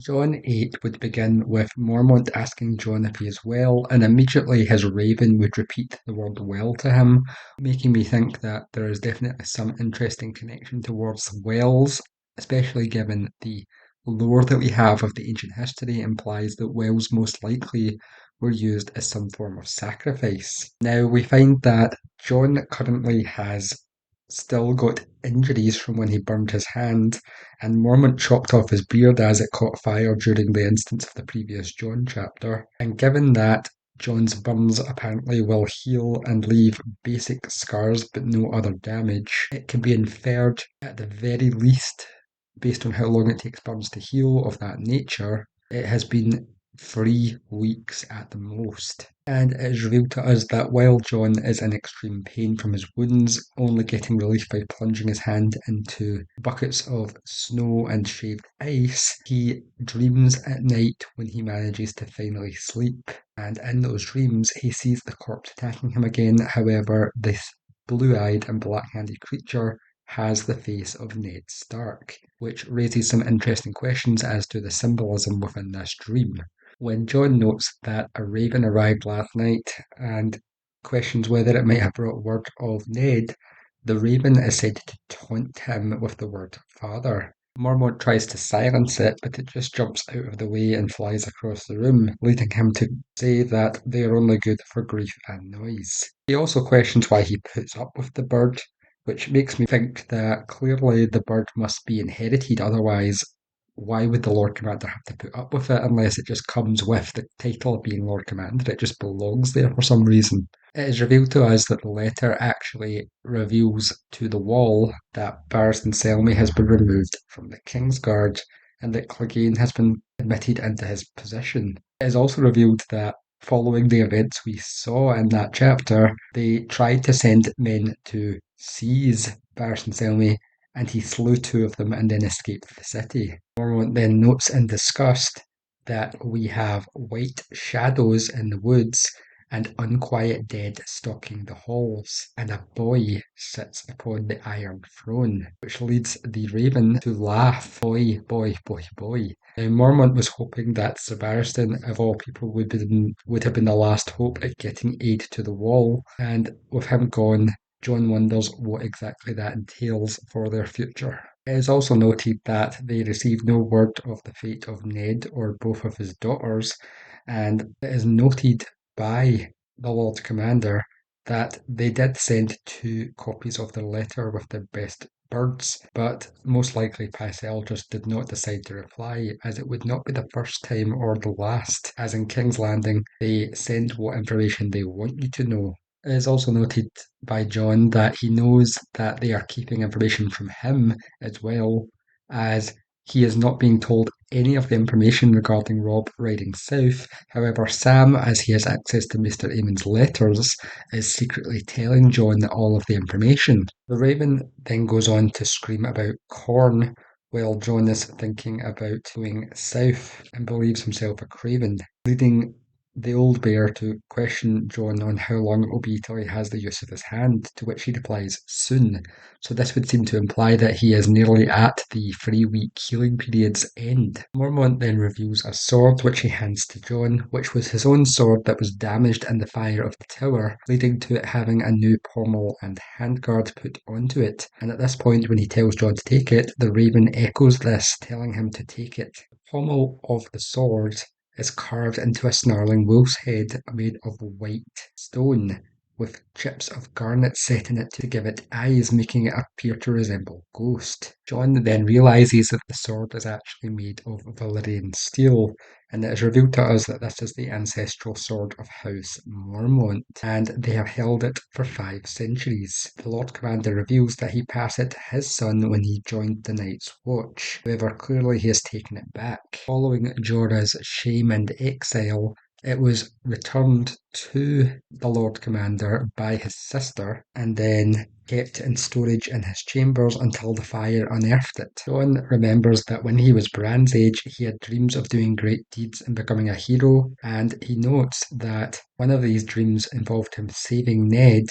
John 8 would begin with Mormont asking John if he is well, and immediately his raven would repeat the word well to him, making me think that there is definitely some interesting connection towards wells, especially given the lore that we have of the ancient history implies that wells most likely were used as some form of sacrifice. Now we find that John currently has still got injuries from when he burned his hand, and Mormont chopped off his beard as it caught fire during the instance of the previous John chapter. And given that John's burns apparently will heal and leave basic scars but no other damage, it can be inferred, at the very least, based on how long it takes burns to heal of that nature, it has been 3 weeks at the most. And it is revealed to us that while John is in extreme pain from his wounds, only getting relief by plunging his hand into buckets of snow and shaved ice, he dreams at night when he manages to finally sleep. And in those dreams, he sees the corpse attacking him again. However, this blue-eyed and black-handed creature has the face of Ned Stark, which raises some interesting questions as to the symbolism within this dream. When John notes that a raven arrived last night and questions whether it might have brought word of Ned, the raven is said to taunt him with the word father. Mormont tries to silence it, but it just jumps out of the way and flies across the room, leading him to say that they are only good for grief and noise. He also questions why he puts up with the bird, which makes me think that clearly the bird must be inherited, otherwise why would the Lord Commander have to put up with it unless it just comes with the title of being Lord Commander? It just belongs there for some reason. It is revealed to us that the letter actually reveals to the wall that Barristan Selmy has been removed from the Kingsguard and that Clegane has been admitted into his position. It is also revealed that following the events we saw in that chapter, they tried to send men to seize Barristan Selmy, and he slew 2 of them and then escaped the city. Mormont then notes in disgust that we have white shadows in the woods and unquiet dead stalking the halls, and a boy sits upon the iron throne, which leads the raven to laugh. Boy, boy, boy, boy. Now, Mormont was hoping that Sir Barristan, of all people, would have been the last hope at getting aid to the wall, and with him gone, John wonders what exactly that entails for their future. It is also noted that they received no word of the fate of Ned or both of his daughters, and it is noted by the Lord Commander that they did send 2 copies of the letter with their best birds, but most likely Pycelle just did not decide to reply, as it would not be the first time or the last, as in King's Landing, they send what information they want you to know. It is also noted by John that he knows that they are keeping information from him as well, as he is not being told any of the information regarding Robb riding south. However, Sam, as he has access to Mr. Eamon's letters, is secretly telling John all of the information. The Raven then goes on to scream about corn, while John is thinking about going south and believes himself a craven, leading the old bear to question John on how long it will be till he has the use of his hand, to which he replies, soon. So this would seem to imply that he is nearly at the 3-week healing period's end. Mormont then reveals a sword which he hands to John, which was his own sword that was damaged in the fire of the tower, leading to it having a new pommel and handguard put onto it. And at this point, when he tells John to take it, the raven echoes this, telling him to take it. The pommel of the sword is carved into a snarling wolf's head made of white stone, with chips of garnet set in it to give it eyes, making it appear to resemble Ghost. John then realises that the sword is actually made of Valyrian steel, and it is revealed to us that this is the ancestral sword of House Mormont, and they have held it for 5 centuries. The Lord Commander reveals that he passed it to his son when he joined the Night's Watch. However, clearly he has taken it back. Following Jorah's shame and exile, it was returned to the Lord Commander by his sister and then kept in storage in his chambers until the fire unearthed it. John remembers that when he was Bran's age, he had dreams of doing great deeds and becoming a hero, and he notes that one of these dreams involved him saving Ned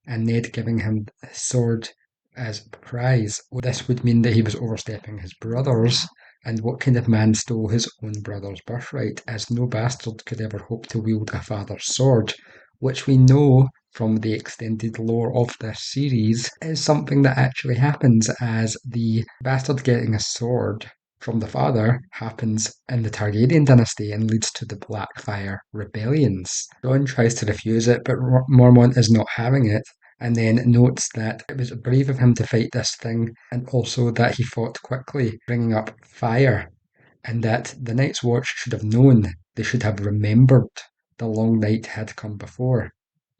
and Ned giving him his sword as prize. This would mean that he was overstepping his brothers, And what kind of man stole his own brother's birthright, as no bastard could ever hope to wield a father's sword, which we know from the extended lore of this series is something that actually happens, as the bastard getting a sword from the father happens in the Targaryen dynasty and leads to the Blackfire rebellions. Jon tries to refuse it, but Mormont is not having it, and then notes that it was brave of him to fight this thing, and also that he fought quickly, bringing up fire, and that the Night's Watch should have known, they should have remembered the long night had come before.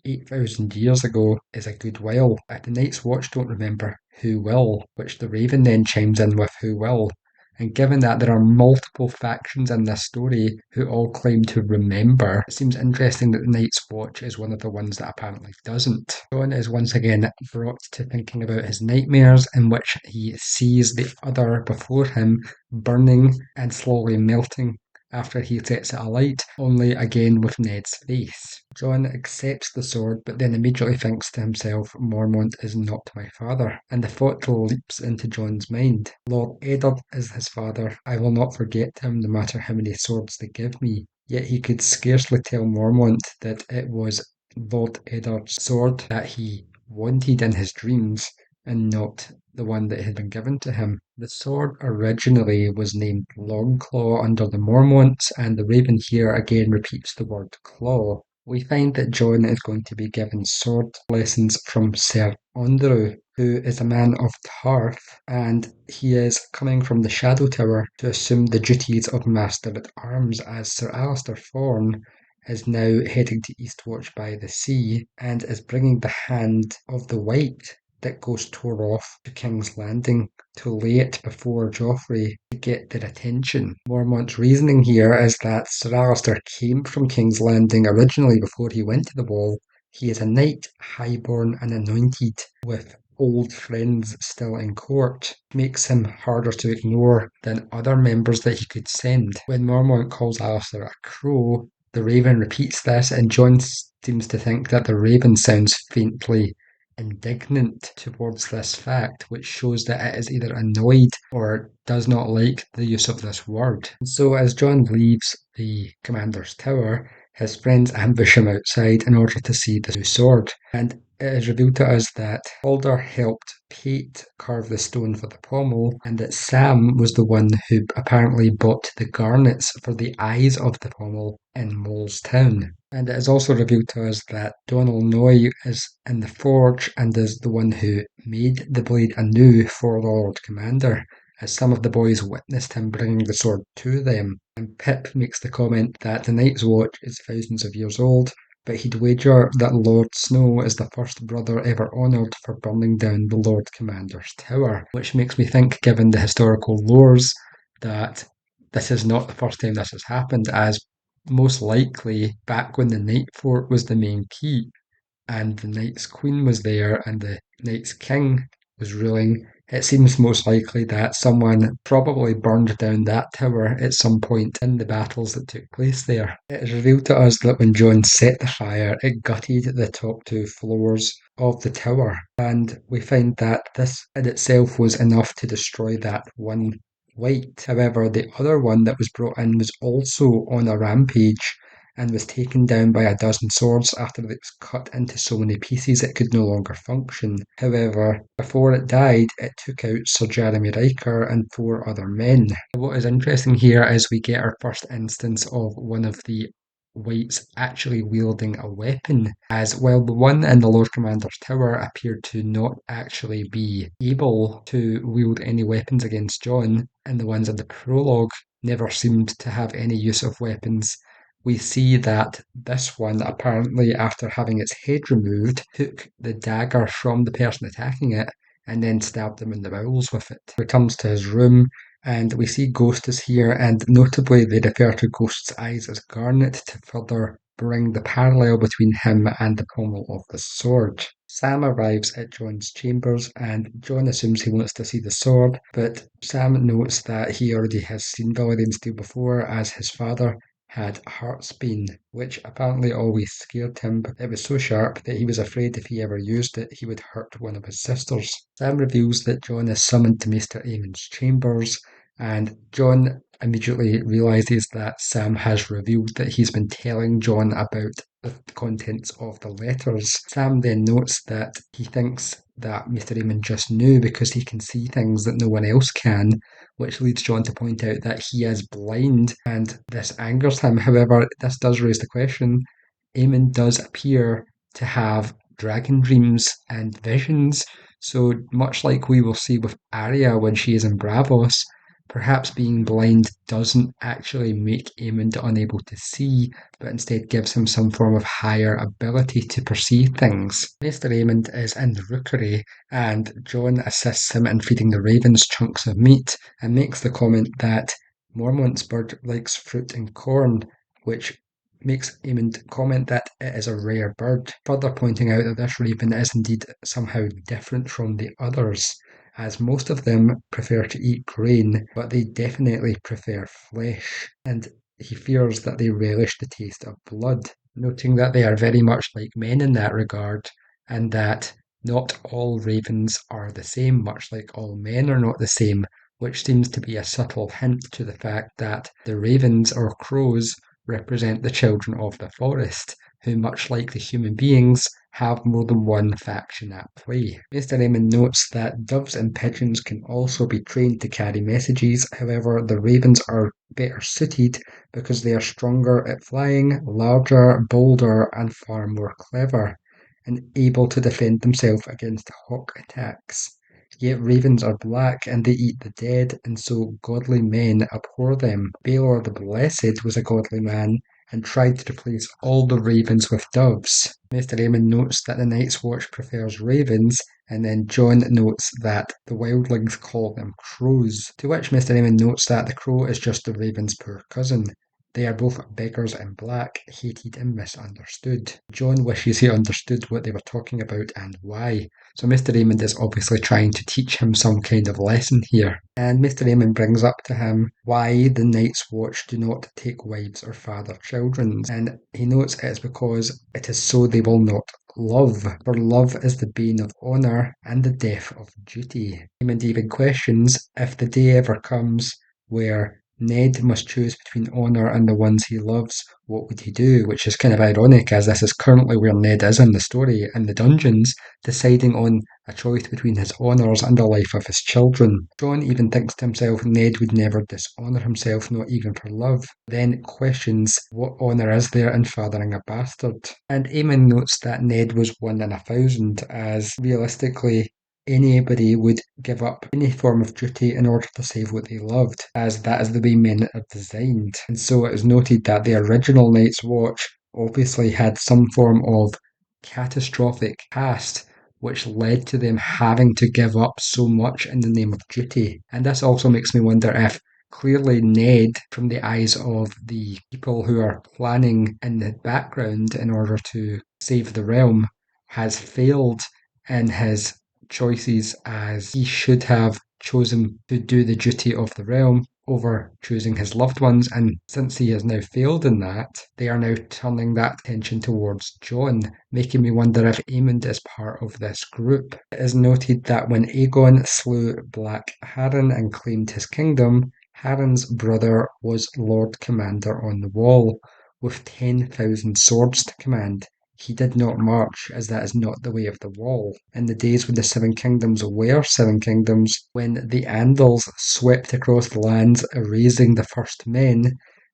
8,000 years ago is a good while. If the Night's Watch don't remember, who will? Which the Raven then chimes in with who will. And given that there are multiple factions in this story who all claim to remember, it seems interesting that the Night's Watch is one of the ones that apparently doesn't. Jon is once again brought to thinking about his nightmares, in which he sees the other before him burning and slowly melting after he sets it alight, only again with Ned's face. Jon accepts the sword, but then immediately thinks to himself, Mormont is not my father, and the thought leaps into Jon's mind. Lord Eddard is his father. I will not forget him, no matter how many swords they give me. Yet he could scarcely tell Mormont that it was Lord Eddard's sword that he wanted in his dreams, and not the one that had been given to him. The sword originally was named Longclaw under the Mormonts, and the Raven here again repeats the word claw. We find that Jon is going to be given sword lessons from Ser Andrew, who is a man of Tarth, and he is coming from the Shadow Tower to assume the duties of Master at Arms, as Sir Alistair Thorne is now heading to Eastwatch by the Sea and is bringing the Hand of the White that goes tore off to King's Landing to lay it before Joffrey to get their attention. Mormont's reasoning here is that Sir Alistair came from King's Landing originally before he went to the Wall. He is a knight, highborn and anointed, with old friends still in court, makes him harder to ignore than other members that he could send. When Mormont calls Alistair a crow, the Raven repeats this, and Jon seems to think that the Raven sounds faintly indignant towards this fact, which shows that it is either annoyed or does not like the use of this word. So as Jon leaves the commander's tower, his friends ambush him outside in order to see the new sword, and it is revealed to us that Alder helped Pate carve the stone for the pommel, and that Sam was the one who apparently bought the garnets for the eyes of the pommel in Mole's Town. And it is also revealed to us that Donal Noy is in the forge and is the one who made the blade anew for the Lord Commander, as some of the boys witnessed him bringing the sword to them. And Pip makes the comment that the Night's Watch is thousands of years old, but he'd wager that Lord Snow is the first brother ever honoured for burning down the Lord Commander's tower, which makes me think, given the historical lores, that this is not the first time this has happened, as most likely back when the Night Fort was the main keep and the Night's Queen was there and the Night's King was ruling, it seems most likely that someone probably burned down that tower at some point in the battles that took place there. It is revealed to us that when Jon set the fire, it gutted the top two floors of the tower, and we find that this in itself was enough to destroy that one White. However, the other one that was brought in was also on a rampage and was taken down by a dozen swords after it was cut into so many pieces it could no longer function. However, before it died, it took out Sir Jeremy Riker and 4 other men. What is interesting here is we get our first instance of one of the Whites actually wielding a weapon, as while the one in the Lord Commander's tower appeared to not actually be able to wield any weapons against Jon, and the ones in the prologue never seemed to have any use of weapons. We see that this one, apparently after having its head removed, took the dagger from the person attacking it and then stabbed them in the bowels with it. Returns to his room, and we see Ghost is here, and notably they refer to Ghost's eyes as garnet to further bring the parallel between him and the pommel of the sword. Sam arrives at Jon's chambers, and Jon assumes he wants to see the sword, but Sam notes that he already has seen Valyrian steel before, as his father had heartsbane, which apparently always scared him, but it was so sharp that he was afraid if he ever used it, he would hurt one of his sisters. Sam reveals that Jon is summoned to Maester Aemon's chambers, And John immediately realizes that Sam has revealed that he's been telling John about the contents of the letters. Sam then notes that he thinks that Mr. Raymond just knew because he can see things that no one else can, which leads John to point out that he is blind, and this angers him. However, this does raise the question. Eamon does appear to have dragon dreams and visions, so much like we will see with Arya when she is in Bravos, perhaps being blind doesn't actually make Aemond unable to see, but instead gives him some form of higher ability to perceive things. Maester Aemond is in the rookery, and Jon assists him in feeding the ravens chunks of meat, and makes the comment that Mormont's bird likes fruit and corn, which makes Aemond comment that it is a rare bird, further pointing out that this raven is indeed somehow different from the others, as most of them prefer to eat grain, but they definitely prefer flesh, and he fears that they relish the taste of blood, noting that they are very much like men in that regard, and that not all ravens are the same, much like all men are not the same, which seems to be a subtle hint to the fact that the ravens or crows represent the children of the forest, who, much like the human beings, have more than one faction at play. Mr. Raymond notes that doves and pigeons can also be trained to carry messages, however, the ravens are better suited because they are stronger at flying, larger, bolder, and far more clever, and able to defend themselves against hawk attacks. Yet ravens are black and they eat the dead, and so godly men abhor them. Baelor the Blessed was a godly man and tried to replace all the ravens with doves. Mr. Raymond notes that the Night's Watch prefers ravens, and then John notes that the wildlings call them crows, to which Mr. Raymond notes that the crow is just the raven's poor cousin. They are both beggars in black, hated and misunderstood. John wishes he understood what they were talking about and why. So Mr. Raymond is obviously trying to teach him some kind of lesson here. And Mr. Raymond brings up to him why the Night's Watch do not take wives or father children. And he notes it is because it is so they will not love, for love is the bane of honour and the death of duty. Raymond even questions if the day ever comes where Ned must choose between honour and the ones he loves, what would he do? Which is kind of ironic, as this is currently where Ned is in the story, in the dungeons, deciding on a choice between his honours and the life of his children. Jon even thinks to himself Ned would never dishonour himself, not even for love, then questions what honour is there in fathering a bastard. And Aemon notes that Ned was 1 in 1,000, as realistically anybody would give up any form of duty in order to save what they loved, as that is the way men are designed. And so it is noted that the original Night's Watch obviously had some form of catastrophic past, which led to them having to give up so much in the name of duty. And this also makes me wonder if clearly Ned, from the eyes of the people who are planning in the background in order to save the realm, has failed in his choices, as he should have chosen to do the duty of the realm over choosing his loved ones, and since he has now failed in that, they are now turning that attention towards Jon, making me wonder if Aemond is part of this group. It is noted that when Aegon slew Black Harren and claimed his kingdom, Harren's brother was Lord Commander on the Wall, with 10,000 swords to command. He did not march, as that is not the way of the Wall. In the days when the Seven Kingdoms were Seven Kingdoms, when the Andals swept across the lands, erasing the first men,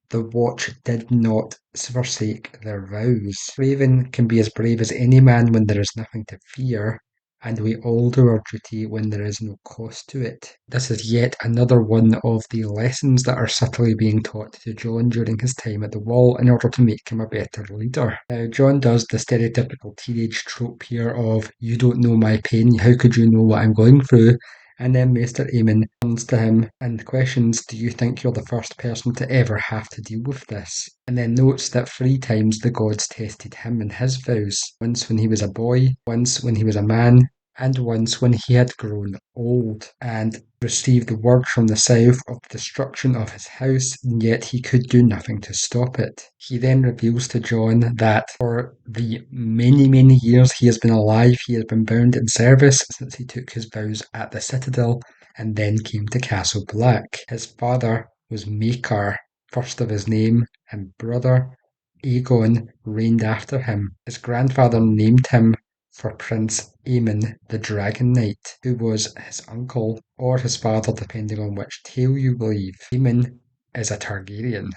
the Watch did not forsake their vows. Raven can be as brave as any man when there is nothing to fear, and we all do our duty when there is no cost to it. This is yet another one of the lessons that are subtly being taught to Jon during his time at the Wall in order to make him a better leader. Now, Jon does the stereotypical teenage trope here of, you don't know my pain, how could you know what I'm going through? And then Maester Aemon turns to him and questions, do you think you're the first person to ever have to deal with this? And then notes that 3 times the gods tested him and his vows. Once when he was a boy, once when he was a man, and once when he had grown old, and received the word from the south of the destruction of his house, and yet he could do nothing to stop it. He then reveals to Jon that for the many, many years he has been alive, he has been bound in service since he took his vows at the Citadel, and then came to Castle Black. His father was Makar, first of his name, and brother Aegon reigned after him. His grandfather named him for Prince Aemon the Dragon Knight, who was his uncle or his father depending on which tale you believe. Aemon is a Targaryen.